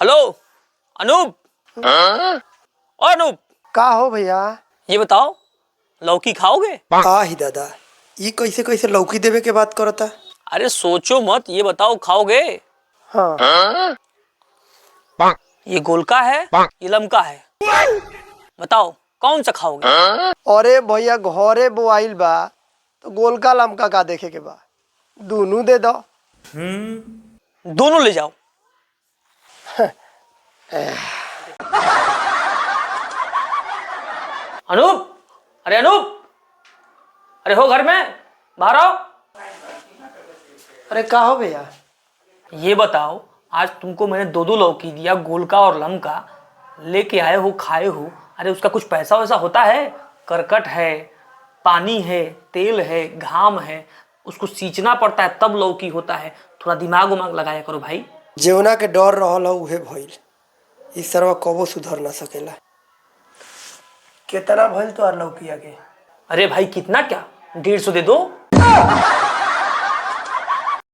Hello Anoop. ओ अनूप, का हो भैया? ये बताओ लौकी खाओगे? का ही दादा, ये कैसे कैसे लौकी देवे के बात करता? अरे सोचो मत, ये बताओ खाओगे? हाँ। ये गोलका है, ये लमका है, बताओ कौन सा खाओगे? अरे भैया घरे बोआइल बा तो गोलका लमका का देखे के बा, दोनों दे दो। दोनों ले जाओ। अनूप, अरे अनूप, अरे हो घर में, बाहर आओ। अरे का हो भैया? ये बताओ, आज तुमको मैंने दो दो लौकी दिया, गोलका और लमका लेके आए हो, खाए हो। अरे उसका कुछ पैसा वैसा होता है? करकट है, पानी है, तेल है, घाम है, उसको सींचना पड़ता है तब लौकी होता है। थोड़ा दिमाग उमाग लगाया करो भाई। जेवना के डर रहल हो उहे भइल, इस सरवा कबो सुधर ना सकेला। कितना भइल तो लौकिया के? अरे भाई कितना क्या, 150 दे दो।